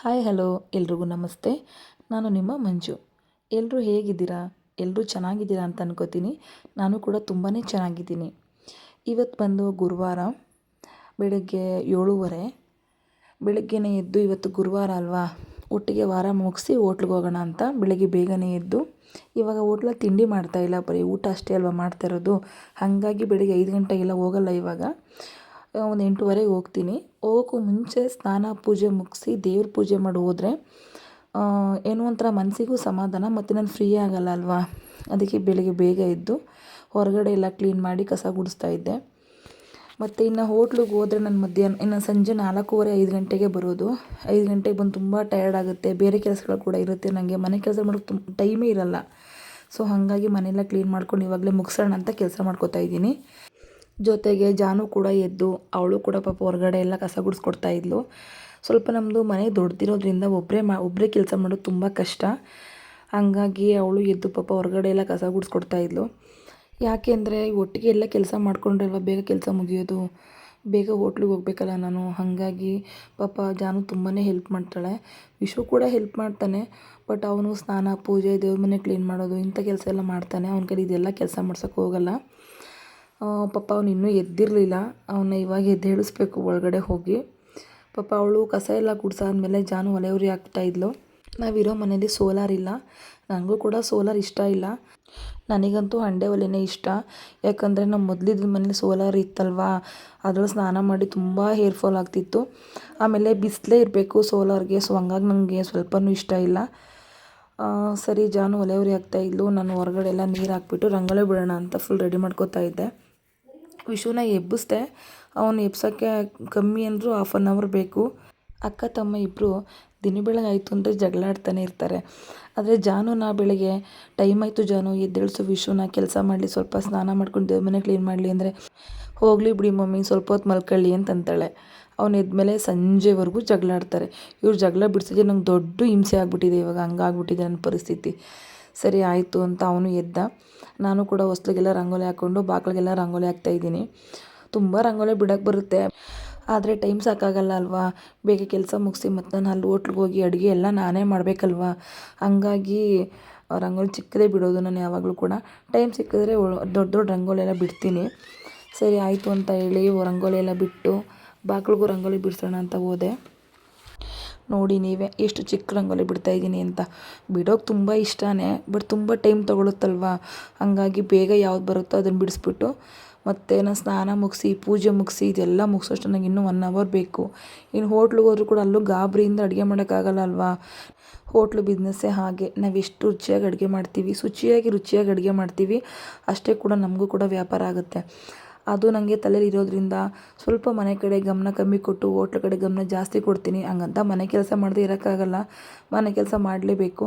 Hi hello ಎಲ್ರಿಗೂ ನಮಸ್ತೆ. ನಾನು ನಿಮ್ಮ ಮಂಜು. ಎಲ್ಲರೂ ಹೇಗಿದ್ದೀರಾ? ಎಲ್ಲರೂ ಚೆನ್ನಾಗಿದ್ದೀರಾ ಅಂತ ಅನ್ಕೋತೀನಿ. ನಾನು ಕೂಡ ತುಂಬಾ ಚೆನ್ನಾಗಿದ್ದೀನಿ. ಇವತ್ತು ಬಂದು ಗುರುವಾರ ಬೆಳಗ್ಗೆ 7:30 ಬೆಳಗ್ಗೆನೇ ಎದ್ದು, ಇವತ್ತು ಗುರುವಾರ ಅಲ್ವಾ, ಒಟ್ಟಿಗೆ ವಾರ ಮುಗಿಸಿ ಹೋಟ್ಲಿಗೆ ಹೋಗೋಣ ಅಂತ ಬೆಳಗ್ಗೆ ಬೇಗನೆ ಎದ್ದು, ಇವಾಗ ಹೋಟ್ಲಲ್ಲಿ ತಿಂಡಿ ಮಾಡ್ತಾಯಿಲ್ಲ, ಬರೀ ಊಟ ಅಷ್ಟೇ ಅಲ್ವಾ ಮಾಡ್ತಾ ಇರೋದು. ಹಾಗಾಗಿ ಬೆಳಗ್ಗೆ 5 ಗಂಟೆಗೆಲ್ಲ ಹೋಗಲ್ಲ. ಇವಾಗ ಒಂದು 8:30ಗೆ ಹೋಗ್ತೀನಿ. ಹೋಗೋಕ್ಕೂ ಮುಂಚೆ ಸ್ನಾನ ಪೂಜೆ ಮುಗಿಸಿ ದೇವ್ರ ಪೂಜೆ ಮಾಡಿ ಹೋದರೆ ಏನೋ ಒಂಥರ ಮನಸ್ಸಿಗೂ ಸಮಾಧಾನ, ಮತ್ತು ನಾನು ಫ್ರೀ ಆಗಲ್ಲ ಅಲ್ವಾ. ಅದಕ್ಕೆ ಬೆಳಗ್ಗೆ ಬೇಗ ಎದ್ದು ಹೊರಗಡೆ ಎಲ್ಲ ಕ್ಲೀನ್ ಮಾಡಿ ಕಸ ಗುಡಿಸ್ತಾ ಇದ್ದೆ. ಮತ್ತು ಇನ್ನು ಹೋಟ್ಲಿಗೆ ಹೋದರೆ ನಾನು ಮಧ್ಯಾಹ್ನ ಇನ್ನು ಸಂಜೆ 4:15 5 ಗಂಟೆಗೆ ಬರೋದು. 5 ಗಂಟೆಗೆ ಬಂದು ತುಂಬ ಟಯರ್ಡ್ ಆಗುತ್ತೆ. ಬೇರೆ ಕೆಲಸಗಳು ಕೂಡ ಇರುತ್ತೆ ನನಗೆ. ಮನೆ ಕೆಲಸ ಮಾಡೋಕ್ಕೆ ಟೈಮೇ ಇರಲ್ಲ. ಸೊ ಹಾಗಾಗಿ ಮನೆಯೆಲ್ಲ ಕ್ಲೀನ್ ಮಾಡ್ಕೊಂಡು ಇವಾಗಲೇ ಮುಗಿಸೋಣ ಅಂತ ಕೆಲಸ ಮಾಡ್ಕೋತಾ ಇದ್ದೀನಿ. ಜೊತೆಗೆ ಜಾನು ಕೂಡ ಎದ್ದು, ಅವಳು ಕೂಡ ಪಾಪ ಹೊರಗಡೆ ಎಲ್ಲ ಕಸ ಗುಡಿಸ್ಕೊಡ್ತಾ ಇದ್ಲು. ಸ್ವಲ್ಪ ನಮ್ಮದು ಮನೆ ದೊಡ್ಡದಿರೋದ್ರಿಂದ ಒಬ್ಬರೇ ಕೆಲಸ ಮಾಡೋದು ತುಂಬ ಕಷ್ಟ. ಹಾಗಾಗಿ ಅವಳು ಎದ್ದು ಪಾಪ ಹೊರಗಡೆ ಎಲ್ಲ ಕಸ ಗುಡಿಸ್ಕೊಡ್ತಾ ಇದ್ಲು. ಯಾಕೆಂದರೆ ಒಟ್ಟಿಗೆ ಎಲ್ಲ ಕೆಲಸ ಮಾಡ್ಕೊಂಡ್ರಲ್ವ ಬೇಗ ಕೆಲಸ ಮುಗಿಯೋದು. ಬೇಗ ಹೋಟ್ಲಿಗೆ ಹೋಗ್ಬೇಕಲ್ಲ ನಾನು. ಹಾಗಾಗಿ ಪಾಪ ಜಾನು ತುಂಬಾ ಹೆಲ್ಪ್ ಮಾಡ್ತಾಳೆ. ವಿಶು ಕೂಡ ಹೆಲ್ಪ್ ಮಾಡ್ತಾನೆ. ಬಟ್ ಅವನು ಸ್ನಾನ ಪೂಜೆ ದೇವ್ರ ಮನೆ ಕ್ಲೀನ್ ಮಾಡೋದು ಇಂಥ ಕೆಲಸ ಎಲ್ಲ ಮಾಡ್ತಾನೆ. ಅವನ ಕೈಲಿ ಇದೆಲ್ಲ ಕೆಲಸ ಮಾಡ್ಸೋಕ್ಕೆ ಹೋಗಲ್ಲ. ಪಾಪ ಅವನು ಇನ್ನೂ ಎದ್ದಿರಲಿಲ್ಲ. ಅವನ್ನ ಇವಾಗ ಎದ್ದೇಳಿಸ್ಬೇಕು ಒಳಗಡೆ ಹೋಗಿ. ಪಾಪ ಅವಳು ಕಸ ಎಲ್ಲ ಗುಡಿಸಾದ್ಮೇಲೆ ಜಾನು ಒಲೆ ಉರಿ ಹಾಕ್ತಾಯಿದ್ಲು. ನಾವಿರೋ ಮನೇಲಿ ಸೋಲಾರ್ ಇಲ್ಲ. ನನಗೂ ಕೂಡ ಸೋಲಾರ್ ಇಷ್ಟ ಇಲ್ಲ. ನನಗಂತೂ ಹಂಡೆ ಒಲೆನೇ ಇಷ್ಟ. ಯಾಕಂದರೆ ನಮ್ಮ ಮೊದಲಿದ್ದ ಮನೇಲಿ ಸೋಲಾರ್ ಇತ್ತಲ್ವಾ, ಅದ್ರಲ್ಲಿ ಸ್ನಾನ ಮಾಡಿ ತುಂಬ ಹೇರ್ ಫಾಲ್ ಆಗ್ತಿತ್ತು. ಆಮೇಲೆ ಬಿಸಿಲೇ ಇರಬೇಕು ಸೋಲಾರ್ಗೆ. ಸೊ ಹಂಗಾಗಿ ನನಗೆ ಸ್ವಲ್ಪನೂ ಇಷ್ಟ ಇಲ್ಲ. ಸರಿ ಜಾನು ಒಲೆ ಉರಿ ಹಾಕ್ತಾಯಿದ್ಲು. ನಾನು ಹೊರಗಡೆ ಎಲ್ಲ ನೀರು ಹಾಕ್ಬಿಟ್ಟು ರಂಗೋಲಿ ಬಿಡೋಣ ಅಂತ ಫುಲ್ ರೆಡಿ ಮಾಡ್ಕೋತಾ ಇದ್ದೆ. ವಿಶುನ ಎಬ್ಬಿಸ್ದೆ. ಅವನು ಎಬ್ಸೋಕ್ಕೆ ಕಮ್ಮಿ ಅಂದರೂ 1/2 ಅವರ್ ಬೇಕು. ಅಕ್ಕ ತಮ್ಮ ಇಬ್ಬರು ದಿನ ಬೆಳಗಾಯಿತು ಅಂದರೆ ಜಗಳ ಆಡ್ತಾನೆ ಇರ್ತಾರೆ. ಆದರೆ ಜಾನುನ ಬೆಳಗ್ಗೆ ಟೈಮ್ ಆಯಿತು ಜಾನು ಎದ್ದೇಳಿಸು ವಿಶುನ, ಕೆಲಸ ಮಾಡಲಿ, ಸ್ವಲ್ಪ ಸ್ನಾನ ಮಾಡ್ಕೊಂಡು ದೇವ್ರ ಮನೆ ಕ್ಲೀನ್ ಮಾಡಲಿ ಅಂದರೆ, ಹೋಗಲಿ ಬಿಡಿ ಮಮ್ಮಿ ಸ್ವಲ್ಪ ಹೊತ್ತು ಮಲ್ಕೊಳ್ಳಿ ಅಂತಂತಾಳೆ. ಅವನು ಎದ್ಮೇಲೆ ಸಂಜೆವರೆಗೂ ಜಗಳ ಆಡ್ತಾರೆ. ಇವ್ರು ಜಗಳ ಬಿಡಿಸಿದ್ರೆ ನಂಗೆ ದೊಡ್ಡ ಹಿಂಸೆ ಆಗಿಬಿಟ್ಟಿದೆ. ಇವಾಗ ಹಂಗಾಗ್ಬಿಟ್ಟಿದೆ ನನ್ನ ಪರಿಸ್ಥಿತಿ. ಸರಿ ಆಯಿತು ಅಂತ ಅವನು ಎದ್ದ. ನಾನು ಕೂಡ ಹೊಸ್ಲಿಗೆಲ್ಲ ರಂಗೋಲಿ ಹಾಕ್ಕೊಂಡು ಬಾಗಿಲಿಗೆಲ್ಲ ರಂಗೋಲಿ ಹಾಕ್ತಾಯಿದ್ದೀನಿ. ತುಂಬ ರಂಗೋಲಿ ಬಿಡೋಕ್ಕೆ ಬರುತ್ತೆ, ಆದರೆ ಟೈಮ್ ಸಾಕಾಗಲ್ಲ ಅಲ್ವಾ. ಬೇಗ ಕೆಲಸ ಮುಗಿಸಿ ಮತ್ತು ನಾನು ಅಲ್ಲಿ ಹೋಟ್ಲಿಗೆ ಹೋಗಿ ಅಡುಗೆ ಎಲ್ಲ ನಾನೇ ಮಾಡಬೇಕಲ್ವಾ. ಹಂಗಾಗಿ ರಂಗೋಲಿ ಚಿಕ್ಕದೇ ಬಿಡೋದು ನಾನು ಯಾವಾಗಲೂ ಕೂಡ. ಟೈಮ್ ಸಿಕ್ಕಿದ್ರೆ ದೊಡ್ಡ ದೊಡ್ಡ ರಂಗೋಲಿ ಎಲ್ಲ ಬಿಡ್ತೀನಿ. ಸರಿ ಆಯಿತು ಅಂತ ಹೇಳಿ ರಂಗೋಲಿ ಎಲ್ಲ ಬಿಟ್ಟು ಬಾಗಿಲಿಗೂ ರಂಗೋಲಿ ಬಿಡಿಸೋಣ ಅಂತ ಹೋದೆ. ನೋಡಿ ನೀವೇ ಎಷ್ಟು ಚಿಕ್ಕ ರಂಗೋಲಿ ಬಿಡ್ತಾಯಿದ್ದೀನಿ ಅಂತ. ಬಿಡೋಕ್ಕೆ ತುಂಬ ಇಷ್ಟನೇ, ಬಟ್ ತುಂಬ ಟೈಮ್ ತೊಗೊಳುತ್ತಲ್ವ. ಹಾಗಾಗಿ ಬೇಗ ಯಾವ್ದು ಬರುತ್ತೋ ಅದನ್ನು ಬಿಡಿಸ್ಬಿಟ್ಟು ಮತ್ತು ನಾನು ಸ್ನಾನ ಮುಗಿಸಿ ಪೂಜೆ ಮುಗಿಸಿ ಇದೆಲ್ಲ ಮುಗಿಸೋಷ್ಟು ನನಗೆ ಇನ್ನೂ 1 ಅವರ್ ಬೇಕು. ಇನ್ನು ಹೋಟ್ಲಿಗೆ ಹೋದರೂ ಕೂಡ ಅಲ್ಲೂ ಗಾಬರಿಯಿಂದ ಅಡುಗೆ ಮಾಡೋಕ್ಕಾಗಲ್ಲ ಅಲ್ವಾ. ಹೋಟ್ಲು ಬಿಸ್ನೆಸ್ಸೇ ಹಾಗೆ. ನಾವು ಎಷ್ಟು ರುಚಿಯಾಗಿ ಅಡುಗೆ ಮಾಡ್ತೀವಿ, ರುಚಿಯಾಗಿ ಅಡುಗೆ ಮಾಡ್ತೀವಿ, ಅಷ್ಟೇ ಕೂಡ ನಮಗೂ ಕೂಡ ವ್ಯಾಪಾರ ಆಗುತ್ತೆ. ಅದು ನನಗೆ ತಲೆಯಲ್ಲಿ ಇರೋದ್ರಿಂದ ಸ್ವಲ್ಪ ಮನೆ ಕಡೆ ಗಮನ ಕಮ್ಮಿ ಕೊಟ್ಟು ಹೋಟ್ಲ್ ಕಡೆ ಗಮನ ಜಾಸ್ತಿ ಕೊಡ್ತೀನಿ. ಹಂಗಂತ ಮನೆ ಕೆಲಸ ಮಾಡದೆ ಇರೋಕ್ಕಾಗಲ್ಲ, ಮನೆ ಕೆಲಸ ಮಾಡಲೇಬೇಕು.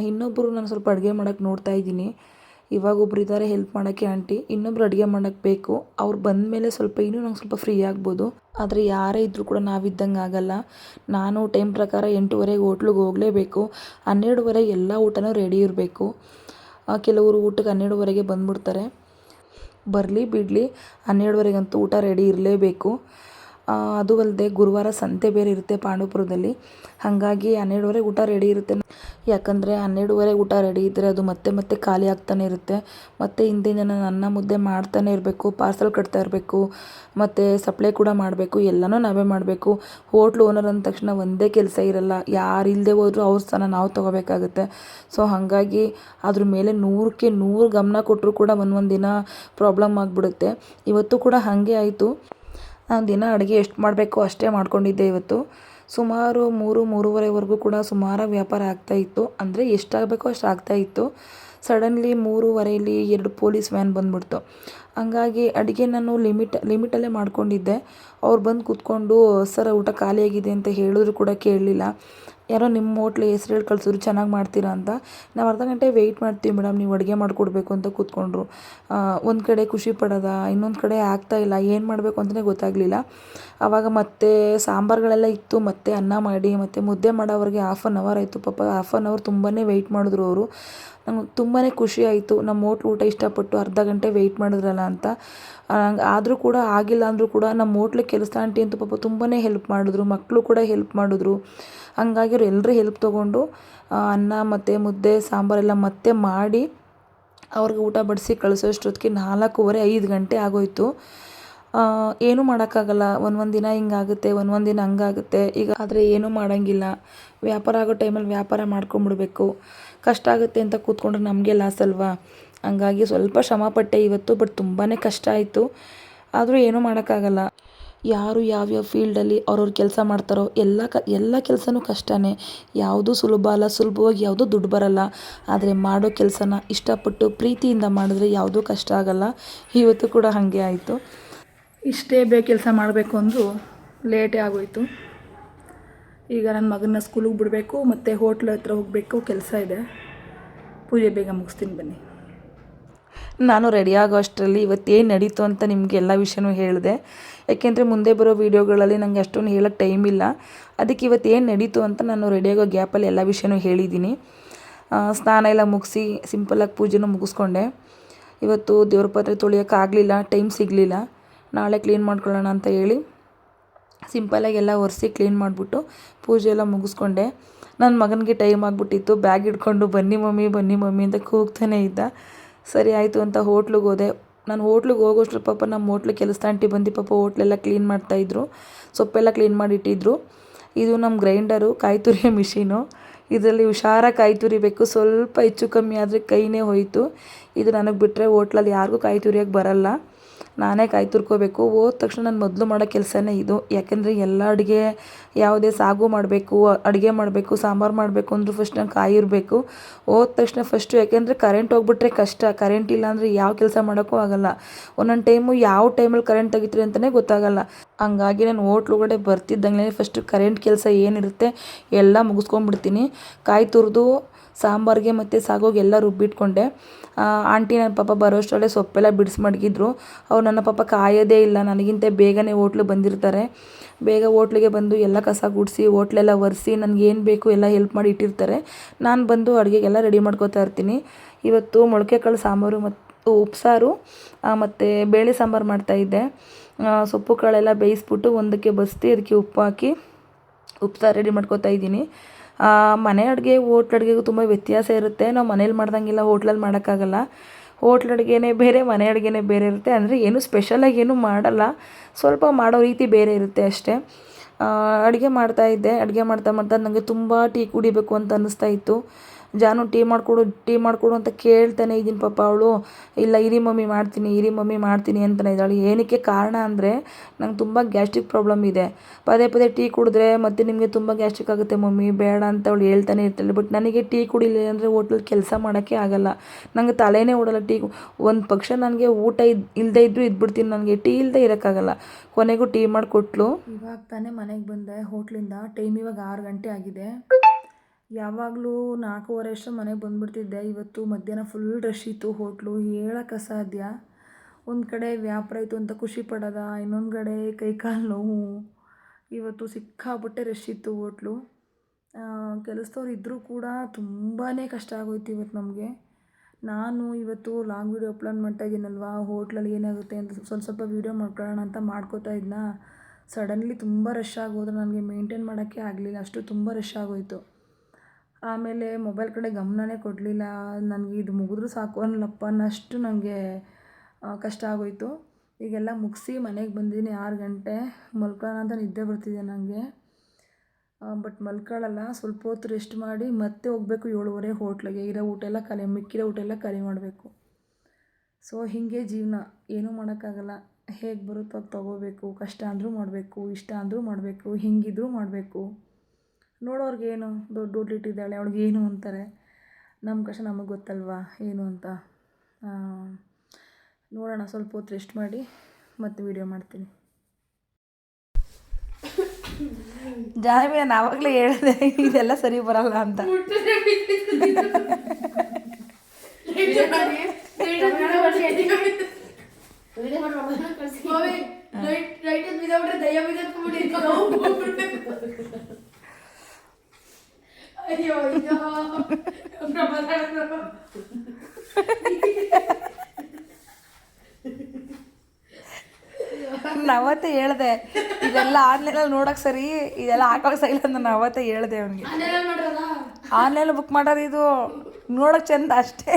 ಇನ್ನೊಬ್ಬರು ನಾನು ಸ್ವಲ್ಪ ಅಡುಗೆ ಮಾಡೋಕ್ಕೆ ನೋಡ್ತಾ ಇದ್ದೀನಿ. ಇವಾಗ ಒಬ್ರು ಇದ್ದಾರೆ ಹೆಲ್ಪ್ ಮಾಡೋಕ್ಕೆ ಆಂಟಿ, ಇನ್ನೊಬ್ರು ಅಡುಗೆ ಮಾಡೋಕ್ಕೆ ಬೇಕು. ಅವ್ರು ಬಂದಮೇಲೆ ಸ್ವಲ್ಪ ಇನ್ನೂ ನಂಗೆ ಸ್ವಲ್ಪ ಫ್ರೀ ಆಗ್ಬೋದು. ಆದರೆ ಯಾರೇ ಇದ್ದರೂ ಕೂಡ ನಾವಿದ್ದಂಗೆ ಆಗಲ್ಲ. ನಾನು ಟೈಮ್ ಪ್ರಕಾರ 8:30ಗೆ ಹೋಟ್ಲಿಗೆ ಹೋಗಲೇಬೇಕು. 12:30 ಎಲ್ಲ ಊಟನೂ ರೆಡಿ ಇರಬೇಕು. ಕೆಲವರು ಊಟಕ್ಕೆ 12:30ಗೆ ಬಂದುಬಿಡ್ತಾರೆ. ಬರಲಿ ಬಿಡಲಿ 12:30ಗಂತೂ ಊಟ ರೆಡಿ ಇರಲೇಬೇಕು. ಅದು ಅಲ್ಲದೆ ಗುರುವಾರ ಸಂತೆ ಬೇರೆ ಇರುತ್ತೆ ಪಾಂಡವಪುರದಲ್ಲಿ. ಹಾಗಾಗಿ 12:30ಗೆ ಊಟ ರೆಡಿ ಇರುತ್ತೆ. ಯಾಕಂದರೆ 12:30ಗೆ ಊಟ ರೆಡಿ ಇದ್ದರೆ ಅದು ಮತ್ತೆ ಖಾಲಿ ಆಗ್ತಾನೆ ಇರುತ್ತೆ. ಮತ್ತು ಹಿಂದಿನ ದಿನ ನಾನು ಅನ್ನ ಮುದ್ದೆ ಮಾಡ್ತಾನೆ ಇರಬೇಕು, ಪಾರ್ಸಲ್ ಕಟ್ತಾ ಇರಬೇಕು, ಮತ್ತು ಸಪ್ಲೈ ಕೂಡ ಮಾಡಬೇಕು, ಎಲ್ಲನೂ ನಾವೇ ಮಾಡಬೇಕು. ಹೋಟ್ಲು ಓನರ್ ಅಂದ ತಕ್ಷಣ ಒಂದೇ ಕೆಲಸ ಇರಲ್ಲ. ಯಾರು ಇಲ್ಲದೆ ಹೋದರೂ ಅವ್ರ ಸ್ಥಾನ ನಾವು ತೊಗೋಬೇಕಾಗುತ್ತೆ. ಸೊ ಹಾಗಾಗಿ ಅದ್ರ ಮೇಲೆ 100ಕ್ಕೆ 100 ಗಮನ ಕೊಟ್ಟರೂ ಕೂಡ ಒಂದೊಂದು ದಿನ ಪ್ರಾಬ್ಲಮ್ ಆಗಿಬಿಡುತ್ತೆ. ಇವತ್ತು ಕೂಡ ಹಾಗೆ ಆಯಿತು. ನಾನು ದಿನ ಅಡುಗೆ ಎಷ್ಟು ಮಾಡಬೇಕೋ ಅಷ್ಟೇ ಮಾಡ್ಕೊಂಡಿದ್ದೆ ಇವತ್ತು. ಸುಮಾರು 3-3:30ವರೆಗೂ ಕೂಡ ಸುಮಾರಾಗಿ ವ್ಯಾಪಾರ ಆಗ್ತಾಯಿತ್ತು. ಅಂದರೆ ಎಷ್ಟಾಗಬೇಕೋ ಅಷ್ಟು ಆಗ್ತಾಯಿತ್ತು. ಸಡನ್ಲಿ 3:30ಲಿ 2 ಪೊಲೀಸ್ ವ್ಯಾನ್ ಬಂದುಬಿಡ್ತು. ಹಂಗಾಗಿ ಅಡುಗೆ ನಾನು ಲಿಮಿಟಲ್ಲೇ ಮಾಡ್ಕೊಂಡಿದ್ದೆ. ಅವ್ರು ಬಂದು ಕೂತ್ಕೊಂಡು ಸರ್ ಊಟ ಖಾಲಿಯಾಗಿದೆ ಅಂತ ಹೇಳಿದ್ರು ಕೂಡ ಕೇಳಲಿಲ್ಲ. ಯಾರೋ ನಿಮ್ಮ ಹೋಟ್ಲ್ ಹೆಸ್ರು ಹೇಳಿ ಕಳಿಸಿದ್ರು ಚೆನ್ನಾಗಿ ಮಾಡ್ತೀರಾ ಅಂತ. ನಾವು ಅರ್ಧ ಗಂಟೆ ವೆಯ್ಟ್ ಮಾಡ್ತೀವಿ ಮೇಡಮ್, ನೀವು ಅಡುಗೆ ಮಾಡಿಕೊಡ್ಬೇಕು ಅಂತ ಕೂತ್ಕೊಂಡ್ರು. ಒಂದು ಕಡೆ ಖುಷಿ ಪಡೋದ, ಇನ್ನೊಂದು ಕಡೆ ಆಗ್ತಾಯಿಲ್ಲ, ಏನು ಮಾಡಬೇಕು ಅಂತಲೇ ಗೊತ್ತಾಗಲಿಲ್ಲ. ಆವಾಗ ಮತ್ತೆ ಸಾಂಬಾರುಗಳೆಲ್ಲ ಇತ್ತು, ಮತ್ತೆ ಅನ್ನ ಮಾಡಿ ಮತ್ತು ಮುದ್ದೆ ಮಾಡೋವರೆಗೆ 1/2 ಅವರ್ ಆಯಿತು. ಪಾಪ 1/2 ಅವರ್ ತುಂಬಾ ವೆಯ್ಟ್ ಮಾಡಿದ್ರು ಅವರು. ನಂಗೆ ತುಂಬಾ ಖುಷಿ ಆಯಿತು, ನಮ್ಮ ಹೋಟ್ಲ್ ಊಟ ಇಷ್ಟಪಟ್ಟು ಅರ್ಧ ಗಂಟೆ ವೆಯ್ಟ್ ಮಾಡಿದ್ರಲ್ಲ ಅಂತ. ಆದರೂ ಕೂಡ ಆಗಿಲ್ಲ ಅಂದರೂ ಕೂಡ ನಮ್ಮ ಹೋಟ್ಲಿಗೆ ಕೆಲಸ ಆಂಟಿ ಅಂತೂ ಪಾಪ ತುಂಬಾ ಹೆಲ್ಪ್ ಮಾಡಿದ್ರು. ಮಕ್ಕಳು ಕೂಡ ಹೆಲ್ಪ್ ಮಾಡಿದ್ರು. ಹಂಗಾಗಿ ಅವ್ರು ಎಲ್ಲರೂ ಹೆಲ್ಪ್ ತೊಗೊಂಡು ಅನ್ನ ಮತ್ತು ಮುದ್ದೆ ಸಾಂಬಾರೆಲ್ಲ ಮತ್ತೆ ಮಾಡಿ ಅವ್ರಿಗೆ ಊಟ ಬಡಿಸಿ ಕಳಿಸೋಷ್ಟೊತ್ತಿಗೆ 4:15 5 ಗಂಟೆ ಆಗೋಯಿತು. ಏನೂ ಮಾಡೋಕ್ಕಾಗಲ್ಲ. ಒಂದೊಂದು ದಿನ ಹಿಂಗಾಗುತ್ತೆ, ಒಂದೊಂದು ದಿನ ಹಂಗಾಗುತ್ತೆ. ಈಗ ಆದರೆ ಏನೂ ಮಾಡೋಂಗಿಲ್ಲ. ವ್ಯಾಪಾರ ಆಗೋ ಟೈಮಲ್ಲಿ ವ್ಯಾಪಾರ ಮಾಡ್ಕೊಂಬಿಡ್ಬೇಕು. ಕಷ್ಟ ಆಗುತ್ತೆ ಅಂತ ಕೂತ್ಕೊಂಡ್ರೆ ನಮಗೆ ಲಾಸ್ ಅಲ್ವಾ. ಹಂಗಾಗಿ ಸ್ವಲ್ಪ ಶ್ರಮಪಟ್ಟೆ ಇವತ್ತು. ಬಟ್ ತುಂಬಾ ಕಷ್ಟ ಆಯಿತು. ಆದರೂ ಏನೂ ಮಾಡೋಕ್ಕಾಗಲ್ಲ. ಯಾರು ಯಾವ್ಯಾವ ಫೀಲ್ಡಲ್ಲಿ ಅವ್ರವ್ರ ಕೆಲಸ ಮಾಡ್ತಾರೋ ಎಲ್ಲ ಕೆಲಸನೂ ಕಷ್ಟನೇ. ಯಾವುದೂ ಸುಲಭ ಅಲ್ಲ. ಸುಲಭವಾಗಿ ಯಾವುದೂ ದುಡ್ಡು ಬರಲ್ಲ. ಆದರೆ ಮಾಡೋ ಕೆಲಸನ ಇಷ್ಟಪಟ್ಟು ಪ್ರೀತಿಯಿಂದ ಮಾಡಿದ್ರೆ ಯಾವುದೂ ಕಷ್ಟ ಆಗಲ್ಲ. ಇವತ್ತು ಕೂಡ ಹಾಗೆ ಆಯಿತು. ಇಷ್ಟೇ ಬೇಗ ಕೆಲಸ ಮಾಡಬೇಕು ಅಂದರೂ ಲೇಟೇ ಆಗೋಯಿತು. ಈಗ ನನ್ನ ಮಗನ ಸ್ಕೂಲಿಗೆ ಬಿಡಬೇಕು ಮತ್ತು ಹೋಟ್ಲ್ ಹತ್ರ ಹೋಗಬೇಕು, ಕೆಲಸ ಇದೆ. ಪೂಜೆ ಬೇಗ ಮುಗಿಸ್ತೀನಿ ಬನ್ನಿ. ನಾನು ರೆಡಿ ಆಗೋ ಅಷ್ಟರಲ್ಲಿ ಇವತ್ತೇನು ನಡೀತು ಅಂತ ನಿಮಗೆ ಎಲ್ಲ ವಿಷಯನೂ ಹೇಳಿದೆ. ಯಾಕೆಂದರೆ ಮುಂದೆ ಬರೋ ವೀಡಿಯೋಗಳಲ್ಲಿ ನನಗೆ ಅಷ್ಟೊಂದು ಹೇಳೋಕ್ಕೆ ಟೈಮ್ ಇಲ್ಲ. ಅದಕ್ಕೆ ಇವತ್ತೇನು ನಡೀತು ಅಂತ ನಾನು ರೆಡಿಯಾಗೋ ಗ್ಯಾಪಲ್ಲಿ ಎಲ್ಲ ವಿಷಯನೂ ಹೇಳಿದ್ದೀನಿ. ಸ್ನಾನ ಎಲ್ಲ ಮುಗಿಸಿ ಸಿಂಪಲ್ಲಾಗಿ ಪೂಜೆನೂ ಮುಗಿಸ್ಕೊಂಡೆ. ಇವತ್ತು ದೇವ್ರ ಪಾತ್ರೆ ತೊಳೆಯೋಕ್ಕಾಗಲಿಲ್ಲ, ಟೈಮ್ ಸಿಗಲಿಲ್ಲ. ನಾಳೆ ಕ್ಲೀನ್ ಮಾಡ್ಕೊಳ್ಳೋಣ ಅಂತ ಹೇಳಿ ಸಿಂಪಲ್ಲಾಗಿ ಎಲ್ಲ ಒರೆಸಿ ಕ್ಲೀನ್ ಮಾಡಿಬಿಟ್ಟು ಪೂಜೆ ಎಲ್ಲ ಮುಗಿಸ್ಕೊಂಡೆ. ನನ್ನ ಮಗನಿಗೆ ಟೈಮ್ ಆಗಿಬಿಟ್ಟಿತ್ತು. ಬ್ಯಾಗ್ ಹಿಡ್ಕೊಂಡು ಬನ್ನಿ ಮಮ್ಮಿ ಅಂತ ಕೂಗ್ತಾನೆ ಇದ್ದ. ಸರಿ ಆಯಿತು ಅಂತ ಹೋಟ್ಲಿಗೆ ಹೋದೆ. ನಾನು ಹೋಟ್ಲಿಗೆ ಹೋಗೋಷ್ಟ್ರ ಪಾಪ ನಮ್ಮ ಹೋಟ್ಲು ಕೆಲಸ ಆಂಟಿ ಬಂದು ಪಾಪ ಹೋಟ್ಲೆಲ್ಲ ಕ್ಲೀನ್ ಮಾಡ್ತಾಯಿದ್ರು. ಸೊಪ್ಪೆಲ್ಲ ಕ್ಲೀನ್ ಮಾಡಿಟ್ಟಿದ್ರು. ಇದು ನಮ್ಮ ಗ್ರೈಂಡರು, ಕಾಯಿ ತುರಿಯೋ ಮಿಷಿನು. ಇದರಲ್ಲಿ ಹುಷಾರಾಗಿ ಕಾಯಿ ತುರಿಬೇಕು. ಸ್ವಲ್ಪ ಹೆಚ್ಚು ಕಮ್ಮಿ ಆದರೆ ಕೈನೇ ಹೋಯಿತು. ಇದು ನನಗೆ ಬಿಟ್ಟರೆ ಹೋಟ್ಲಲ್ಲಿ ಯಾರಿಗೂ ಕಾಯಿ ತುರಿಯೋಕ್ಕೆ ಬರಲ್ಲ. ನಾನೇ ಕಾಯಿ ತುರ್ಕೋಬೇಕು. ಹೋದ ತಕ್ಷಣ ನಾನು ಮೊದಲು ಮಾಡೋ ಕೆಲಸನೇ ಇದು. ಯಾಕೆಂದರೆ ಎಲ್ಲ ಅಡುಗೆ ಯಾವುದೇ ಸಾಗು ಮಾಡಬೇಕು, ಅಡುಗೆ ಮಾಡಬೇಕು, ಸಾಂಬಾರು ಮಾಡಬೇಕು ಅಂದರೂ ಫಸ್ಟ್ ನಾನು ಕಾಯಿ ಇರಬೇಕು. ಹೋದ ತಕ್ಷಣ ಫಸ್ಟು, ಯಾಕೆಂದರೆ ಕರೆಂಟ್ ಹೋಗ್ಬಿಟ್ರೆ ಕಷ್ಟ. ಕರೆಂಟ್ ಇಲ್ಲ ಅಂದರೆ ಯಾವ ಕೆಲಸ ಮಾಡೋಕ್ಕೂ ಆಗೋಲ್ಲ. ಒಂದೊಂದು ಟೈಮು ಯಾವ ಟೈಮಲ್ಲಿ ಕರೆಂಟ್ ತೆಗಿತೀರಿ ಅಂತಲೇ ಗೊತ್ತಾಗಲ್ಲ. ಹಂಗಾಗಿ ನಾನು ಹೋಟ್ಲುಗಡೆ ಬರ್ತಿದ್ದಂಗೆ ಫಸ್ಟು ಕರೆಂಟ್ ಕೆಲಸ ಏನಿರುತ್ತೆ ಎಲ್ಲ ಮುಗಿಸ್ಕೊಂಡ್ಬಿಡ್ತೀನಿ. ಕಾಯಿ ತುರಿದು ಸಾಂಬಾರಿಗೆ ಮತ್ತು ಸಾಗೋಗೆ ಎಲ್ಲ ರುಬ್ಬಿಟ್ಕೊಂಡೆ. ಆಂಟಿ ನನ್ನ ಪಾಪ ಬರೋಷ್ಟರಲ್ಲೇ ಸೊಪ್ಪೆಲ್ಲ ಬಿಡಿಸಿ ಮಡಗಿದ್ರು. ಅವ್ರು ನನ್ನ ಪಾಪ ಕಾಯೋದೇ ಇಲ್ಲ. ನನಗಿಂತ ಬೇಗನೆ ಹೋಟ್ಲಿಗೆ ಬಂದಿರ್ತಾರೆ. ಬೇಗ ಹೋಟ್ಲಿಗೆ ಬಂದು ಎಲ್ಲ ಕಸ ಗುಡಿಸಿ ಹೋಟ್ಲೆಲ್ಲ ಒರೆಸಿ ನನಗೇನು ಬೇಕು ಎಲ್ಲ ಹೆಲ್ಪ್ ಮಾಡಿ ಇಟ್ಟಿರ್ತಾರೆ. ನಾನು ಬಂದು ಅಡುಗೆಗೆಲ್ಲ ರೆಡಿ ಮಾಡ್ಕೋತಾ ಇರ್ತೀನಿ. ಇವತ್ತು ಮೊಳಕೆ ಕಾಳು ಸಾಂಬಾರು ಮತ್ತು ಉಪ್ಸಾರು ಮತ್ತು ಬೇಳೆ ಸಾಂಬಾರು ಮಾಡ್ತಾಯಿದ್ದೆ. ಸೊಪ್ಪು ಕಾಳೆಲ್ಲ ಬೇಯಿಸ್ಬಿಟ್ಟು ಒಂದಕ್ಕೆ ಬಸ್ತಿ ಅದಕ್ಕೆ ಉಪ್ಪು ಹಾಕಿ ಉಪ್ಸಾರು ರೆಡಿ ಮಾಡ್ಕೋತಾ ಇದ್ದೀನಿ. ಮನೆ ಅಡುಗೆ ಹೋಟ್ಲ್ ಅಡುಗೆಗೂ ತುಂಬ ವ್ಯತ್ಯಾಸ ಇರುತ್ತೆ. ನಾವು ಮನೇಲಿ ಮಾಡ್ದಂಗೆಲ್ಲ ಹೋಟ್ಲಲ್ಲಿ ಮಾಡೋಕ್ಕಾಗಲ್ಲ. ಹೋಟ್ಲ್ ಅಡುಗೆನೇ ಬೇರೆ, ಮನೆ ಅಡುಗೆನೇ ಬೇರೆ ಇರುತ್ತೆ. ಅಂದರೆ ಏನು ಸ್ಪೆಷಲಾಗಿ ಏನೂ ಮಾಡಲ್ಲ, ಸ್ವಲ್ಪ ಮಾಡೋ ರೀತಿ ಬೇರೆ ಇರುತ್ತೆ ಅಷ್ಟೇ. ಅಡುಗೆ ಮಾಡ್ತಾಯಿದ್ದೆ. ಅಡುಗೆ ಮಾಡ್ತಾ ನನಗೆ ತುಂಬ ಟೀ ಕುಡಿಬೇಕು ಅಂತ ಅನ್ನಿಸ್ತಾ ಇತ್ತು. ಜಾನು ಟೀ ಮಾಡಿಕೊಡು ಅಂತ ಕೇಳ್ತಾನೆ ಇದ್ದೀನಿ. ಪಾಪ ಅವಳು ಇಲ್ಲ ಇರಿ ಮಮ್ಮಿ ಮಾಡ್ತೀನಿ ಅಂತಲೇ ಇದ್ದಾಳೆ. ಏನಕ್ಕೆ ಕಾರಣ ಅಂದರೆ ನಂಗೆ ತುಂಬ ಗ್ಯಾಸ್ಟ್ರಿಕ್ ಪ್ರಾಬ್ಲಮ್ ಇದೆ. ಪದೇ ಟೀ ಕುಡಿದ್ರೆ ಮತ್ತೆ ನಿಮಗೆ ತುಂಬ ಗ್ಯಾಸ್ಟ್ರಿಕ್ ಆಗುತ್ತೆ ಮಮ್ಮಿ, ಬೇಡ ಅಂತ ಅವಳು ಹೇಳ್ತಾನೆ ಇರ್ತಾಳೆ. ಬಟ್ ನನಗೆ ಟೀ ಕುಡಿಲಿಲ್ಲ ಅಂದರೆ ಹೋಟ್ಲಲ್ಲಿ ಕೆಲಸ ಮಾಡೋಕ್ಕೆ ಆಗಲ್ಲ. ನನಗೆ ತಲೆನೇ ಓಡಲ್ಲ. ಒಂದು ಪಕ್ಷ ನನಗೆ ಊಟ ಇಲ್ಲದೇ ಇದ್ದರೂ ಇದ್ಬಿಡ್ತೀನಿ. ನನಗೆ ಟೀ ಇಲ್ಲದೆ ಇರೋಕ್ಕಾಗಲ್ಲ. ಕೊನೆಗೂ ಟೀ ಮಾಡಿಕೊಟ್ಲು. ಇವಾಗ ತಾನೇ ಮನೆಗೆ ಬಂದೆ ಹೋಟ್ಲಿಂದ. ಟೈಮ್ ಇವಾಗ 6 ಗಂಟೆ ಆಗಿದೆ. ಯಾವಾಗಲೂ 4:15 ಅಷ್ಟು ಮನೆಗೆ ಬಂದುಬಿಡ್ತಿದ್ದೆ. ಇವತ್ತು ಮಧ್ಯಾಹ್ನ ಫುಲ್ ರಶ್ ಇತ್ತು ಹೋಟ್ಲು, ಹೇಳೋಕ್ಕೆ ಅಸಾಧ್ಯ. ಒಂದು ಕಡೆ ವ್ಯಾಪಾರ ಇತ್ತು ಅಂತ ಖುಷಿ ಪಡೋದ, ಇನ್ನೊಂದು ಕಡೆ ಕೈಕಾಲು ನೋವು. ಇವತ್ತು ಸಿಕ್ಕಾಪಟ್ಟೆ ರಶ್ ಇತ್ತು ಹೋಟ್ಲು. ಕೆಲಸದವ್ರು ಇದ್ದರೂ ಕೂಡ ತುಂಬಾ ಕಷ್ಟ ಆಗೋಯ್ತು ಇವತ್ತು ನಮಗೆ. ನಾನು ಇವತ್ತು ಲಾಂಗ್ ವೀಡಿಯೋ ಅಪ್ಲೋಡ್ ಮಾಡ್ತಾಯಿದ್ದೀನಲ್ವ, ಹೋಟ್ಲಲ್ಲಿ ಏನಾಗುತ್ತೆ ಅಂತ ಸ್ವಲ್ಪ ವೀಡಿಯೋ ಮಾಡ್ಕೊಳ್ಳೋಣ ಅಂತ ಮಾಡ್ಕೋತಾ ಇದ್ನ. ಸಡನ್ಲಿ ತುಂಬ ರಶ್ ಆಗೋದ್ರೆ ನನಗೆ ಮೇಂಟೈನ್ ಮಾಡೋಕ್ಕೆ ಆಗಲಿಲ್ಲ. ಅಷ್ಟು ತುಂಬ ರಶ್ ಆಗೋಯಿತು. ಆಮೇಲೆ ಮೊಬೈಲ್ ಕಡೆ ಗಮನನೇ ಕೊಡಲಿಲ್ಲ. ನನಗೆ ಇದು ಮುಗಿದ್ರೂ ಸಾಕು ಅನ್ನಲಪ್ಪ ಅನ್ನೋಷ್ಟು ನನಗೆ ಕಷ್ಟ ಆಗೋಯಿತು. ಈಗೆಲ್ಲ ಮುಗಿಸಿ ಮನೆಗೆ ಬಂದಿದ್ದೀನಿ. 6 ಗಂಟೆ ಮಲ್ಕೊಳ್ಳೋಣ ಅಂತ ನಿದ್ದೆ ಬರ್ತಿದೆ ನನಗೆ. ಬಟ್ ಮಲ್ಕೊಳ್ಳಲ್ಲ, ಸ್ವಲ್ಪ ಹೊತ್ತು ರೆಸ್ಟ್ ಮಾಡಿ ಮತ್ತೆ ಹೋಗಬೇಕು 7:30 ಹೋಟ್ಲಿಗೆ. ಇರೋ ಊಟ ಎಲ್ಲ ಮಿಕ್ಕಿರೋ ಊಟ ಎಲ್ಲ ಖಾಲಿ ಮಾಡಬೇಕು. ಸೊ ಹೀಗೆ ಜೀವನ, ಏನೂ ಮಾಡೋಕ್ಕಾಗಲ್ಲ. ಹೇಗೆ ಬರುತ್ತೋ ಅದು ತೊಗೋಬೇಕು. ಕಷ್ಟ ಅಂದರೂ ಮಾಡಬೇಕು, ಇಷ್ಟ ಅಂದರೂ ಮಾಡಬೇಕು, ಹಿಂಗಿದ್ರೂ ಮಾಡಬೇಕು. ನೋಡೋರ್ಗೇನು ದೊಡ್ಡ ಹೋಟ್ಲಿಟ್ಟಿದ್ದಾಳೆ ಅವಳಿಗೇನು ಅಂತಾರೆ. ನಮ್ಮ ಕಷ್ಟ ನಮಗೆ ಗೊತ್ತಲ್ವಾ ಏನು ಅಂತ. ನೋಡೋಣ, ಸ್ವಲ್ಪ ಹೊತ್ತು ರೆಸ್ಟ್ ಮಾಡಿ ಮತ್ತೆ ವೀಡಿಯೋ ಮಾಡ್ತೀನಿ. ಜಾನ್ವಿ, ನಾನು ಆವಾಗಲೇ ಹೇಳಿದೆ ಇದೆಲ್ಲ ಸರಿ ಬರಲ್ಲ ಅಂತ. ಅಯ್ಯೋ ನಾನು ಅವತ್ತೇ ಹೇಳ್ದೆ ಇದೆಲ್ಲ ಆನ್ಲೈನಲ್ಲಿ ನೋಡೋಕೆ ಸರಿ, ಇದೆಲ್ಲ ಹಾಕೋಕೆ ಸರಿ ಅಂತ ನಾನು ಅವತ್ತೇ ಹೇಳ್ದೆ ಅವನಿಗೆ. ಆನ್ಲೈನ್ ಬುಕ್ ಮಾಡೋದು ಇದು ನೋಡೋಕೆ ಚಂದ ಅಷ್ಟೇ.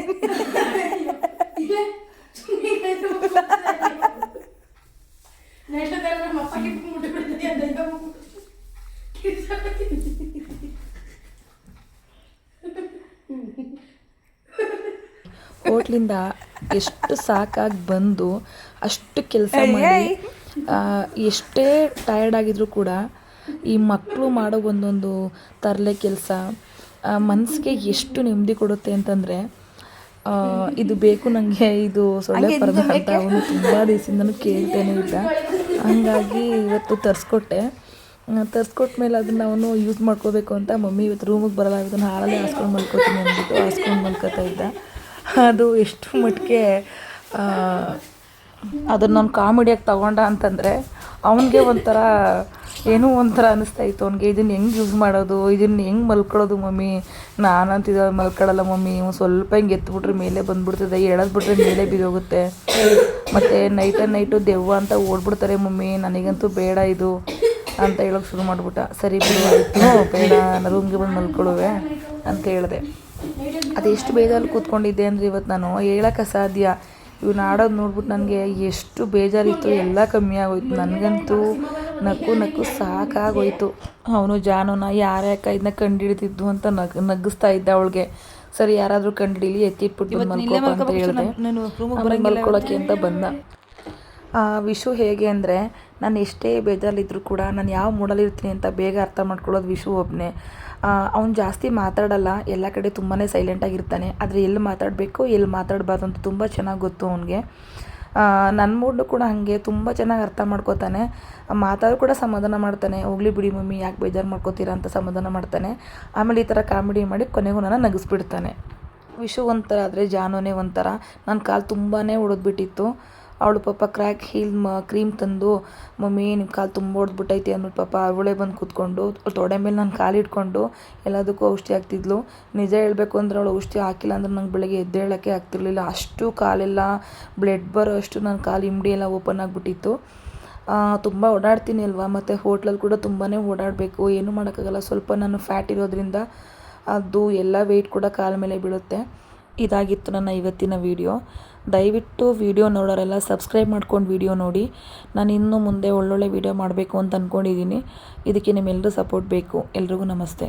ಹೋಟ್ಲಿಂದ ಎಷ್ಟು ಸಾಕಾಗಿ ಬಂದು ಅಷ್ಟು ಕೆಲಸ ಮಾಡಿ ಎಷ್ಟೇ ಟಯರ್ಡ್ ಆಗಿದ್ರು ಕೂಡ ಈ ಮಕ್ಕಳು ಮಾಡೋ ಒಂದೊಂದು ತರಲೆ ಕೆಲಸ ಮನಸ್ಸಿಗೆ ಎಷ್ಟು ನೆಮ್ಮದಿ ಕೊಡುತ್ತೆ ಅಂತಂದರೆ, ಇದು ಬೇಕು ನನಗೆ, ಇದು ಸೊಳ್ಳೆ ಪರ್ದ ಅಂತ ಅವನು ತುಂಬ ದಿವಸದಿಂದನೂ ಕೇಳ್ತೇನೆ ಇದ್ದ. ಹಂಗಾಗಿ ಇವತ್ತು ತರಿಸ್ಕೊಟ್ಮೇಲೆ ಅದನ್ನು ಅವನು ಯೂಸ್ ಮಾಡ್ಕೋಬೇಕು ಅಂತ ಮಮ್ಮಿ ಇವತ್ತು ರೂಮಿಗೆ ಬರಲ್ಲ, ಇದನ್ನು ಹಾಳಲ್ಲೇ ಹಾಸ್ಕೊಂಡು ಮಲ್ಕೋತೀನಿ ಅಂದ್ಬಿಟ್ಟು ಹಾಸ್ಕೊಂಡು ಮಲ್ಕೋತಾ ಇದ್ದ. ಅದು ಎಷ್ಟು ಮಟ್ಟಿಗೆ ಅದನ್ನು ನಾನು ಕಾಮಿಡಿಯಾಗಿ ತಗೊಂಡ ಅಂತಂದರೆ ಅವನಿಗೆ ಒಂಥರ ಏನೋ ಒಂಥರ ಅನ್ನಿಸ್ತಾ ಇತ್ತು ಅವನಿಗೆ. ಇದನ್ನು ಹೆಂಗೆ ಯೂಸ್ ಮಾಡೋದು, ಇದನ್ನು ಹೆಂಗೆ ಮಲ್ಕೊಳ್ಳೋದು ಮಮ್ಮಿ, ನಾನಂತಿದ್ದ ಮಲ್ಕೊಳ್ಳಲ್ಲ ಮಮ್ಮಿ, ಸ್ವಲ್ಪ ಹಿಂಗೆ ಎತ್ಬಿಟ್ರೆ ಮೇಲೆ ಬಂದುಬಿಡ್ತದೆ, ಎಳೆದ್ಬಿಟ್ರೆ ಮೇಲೆ ಬಿದ್ದೋಗುತ್ತೆ, ಮತ್ತು ನೈಟು ದೆವ್ವ ಅಂತ ಓಡ್ಬಿಡ್ತಾರೆ ಮಮ್ಮಿ, ನನಗಂತೂ ಬೇಡ ಇದು ಅಂತ ಹೇಳೋಕ್ಕೆ ಶುರು ಮಾಡಿಬಿಟ್ಟ. ಸರಿ ಬಿಡು ಆಯಿತು, ಬೇಡ ರೂಮ್ಗೆ ಬಂದು ಮಲ್ಕೊಳ್ಳುವೆ ಅಂತ ಹೇಳಿದೆ. ಅದೆಷ್ಟು ಬೇಜಾರಲ್ಲಿ ಕೂತ್ಕೊಂಡಿದ್ದೆ ಅಂದರೆ ಇವತ್ತು ನಾನು ಹೇಳೋಕ್ಕೆ ಅಸಾಧ್ಯ. ಇವನು ಆಡೋದು ನೋಡ್ಬಿಟ್ಟು ನನಗೆ ಎಷ್ಟು ಬೇಜಾರಿತ್ತು, ಎಲ್ಲ ಕಮ್ಮಿ ಆಗೋಯ್ತು. ನನಗಂತೂ ನಕ್ಕು ಸಾಕಾಗೋಯ್ತು. ಅವನು ಜಾನುನ ಯಾರ್ಯಾಕ ಇದನ್ನ ಕಂಡುಹಿಡಿದಿದ್ದು ಅಂತ ನಗಿಸ್ತಾ ಇದ್ದ ಅವಳಿಗೆ. ಸರಿ ಯಾರಾದರೂ ಕಂಡುಹಿಡೀಲಿ, ಎತ್ತಿಟ್ಬಿಟ್ಟು ಮಲ್ಕೋಪ ಅಂತ ಹೇಳಿದೆ. ಆಮೇಲೆ ಮಲ್ಕೊಳ್ಳೋಕ್ಕೆ ಅಂತ ಬಂದ. ವಿಷು ಹೇಗೆ ಅಂದರೆ, ನಾನು ಎಷ್ಟೇ ಬೇಜಾರಲ್ಲಿದ್ದರೂ ಕೂಡ ನಾನು ಯಾವ ಮೂಡಲ್ಲಿರ್ತೀನಿ ಅಂತ ಬೇಗ ಅರ್ಥ ಮಾಡ್ಕೊಳ್ಳೋದು ವಿಷು ಒಬ್ಬನೇ. ಅವ್ನು ಜಾಸ್ತಿ ಮಾತಾಡಲ್ಲ, ಎಲ್ಲ ಕಡೆ ತುಂಬಾ ಸೈಲೆಂಟಾಗಿರ್ತಾನೆ. ಆದರೆ ಎಲ್ಲಿ ಮಾತಾಡಬೇಕು ಎಲ್ಲಿ ಮಾತಾಡಬಾರ್ದು ಅಂತ ತುಂಬ ಚೆನ್ನಾಗಿ ಗೊತ್ತು ಅವನಿಗೆ. ನನ್ನ ಮೂಡ್ನು ಕೂಡ ಹಾಗೆ ತುಂಬ ಚೆನ್ನಾಗಿ ಅರ್ಥ ಮಾಡ್ಕೋತಾನೆ. ಮಾತಾಡೋ ಕೂಡ ಸಮಾಧಾನ ಮಾಡ್ತಾನೆ, ಹೋಗ್ಲಿ ಬಿಡಿ ಮಮ್ಮಿ ಯಾಕೆ ಬೇಜಾರು ಮಾಡ್ಕೋತೀರಾ ಅಂತ ಸಮಾಧಾನ ಮಾಡ್ತಾನೆ. ಆಮೇಲೆ ಈ ಥರ ಕಾಮಿಡಿ ಮಾಡಿ ಕೊನೆಗೂ ನನ್ನ ನಗಿಸ್ಬಿಡ್ತಾನೆ. ವಿಷು ಒಂಥರ ಆದರೆ ಜಾನುನೇ ಒಂಥರ. ನನ್ನ ಕಾಲು ತುಂಬಾ ಹೊಡೆದ್ಬಿಟ್ಟಿತ್ತು. ಅವಳು ಪಾಪ ಕ್ರ್ಯಾಕ್ ಹೀಲ್ ಕ್ರೀಮ್ ತಂದು, ಮಮ್ಮಿ ನಿಮ್ಮ ಕಾಲು ತುಂಬ ಹೊಡೆದ್ಬಿಟ್ಟೈತಿ ಅಂದ್ಬಿಟ್ಟು ಪಾಪ ಅವಳೇ ಬಂದು ಕೂತ್ಕೊಂಡು ತೊಡೆ ಮೇಲೆ ನಾನು ಕಾಲು ಇಟ್ಕೊಂಡು ಎಲ್ಲದಕ್ಕೂ ಔಷಧಿ ಹಾಕ್ತಿದ್ಲು. ನಿಜ ಹೇಳಬೇಕು ಅಂದರೆ ಅವಳು ಔಷಧಿ ಹಾಕಿಲ್ಲ ಅಂದ್ರೆ ನಂಗೆ ಬೆಳಗ್ಗೆ ಎದ್ದೇಳೋಕ್ಕೆ ಆಗ್ತಿರ್ಲಿಲ್ಲ. ಅಷ್ಟು ಕಾಲೆಲ್ಲ ಬ್ಲಡ್ ಬರೋ ಅಷ್ಟು ನನ್ನ ಕಾಲು ಇಮ್ಡಿ ಎಲ್ಲ ಓಪನ್ ಆಗಿಬಿಟ್ಟಿತ್ತು. ತುಂಬ ಓಡಾಡ್ತೀನಿ ಅಲ್ವಾ, ಮತ್ತು ಹೋಟ್ಲಲ್ಲಿ ಕೂಡ ತುಂಬಾ ಓಡಾಡಬೇಕು, ಏನೂ ಮಾಡೋಕ್ಕಾಗಲ್ಲ. ಸ್ವಲ್ಪ ನಾನು ಫ್ಯಾಟ್ ಇರೋದ್ರಿಂದ ಅದು ಎಲ್ಲ ವೆಯ್ಟ್ ಕೂಡ ಕಾಲ ಮೇಲೆ ಬೀಳುತ್ತೆ. ಇದಾಗಿತ್ತು ನನ್ನ ಇವತ್ತಿನ ವಿಡಿಯೋ. ದಯವಿಟ್ಟು ವಿಡಿಯೋ ನೋಡೋರೆಲ್ಲ ಸಬ್ಸ್ಕ್ರೈಬ್ ಮಾಡ್ಕೊಂಡು ವಿಡಿಯೋ ನೋಡಿ. ನಾನು ಇನ್ನು ಮುಂದೆ ಒಳ್ಳೊಳ್ಳೆ ವಿಡಿಯೋ ಮಾಡಬೇಕು ಅಂತ ಅಂದ್ಕೊಂಡಿದ್ದೀನಿ. ಇದಕ್ಕೆ ನಿಮ್ಮೆಲ್ಲರೂ ಸಪೋರ್ಟ್ ಬೇಕು. ಎಲ್ರಿಗೂ ನಮಸ್ತೆ.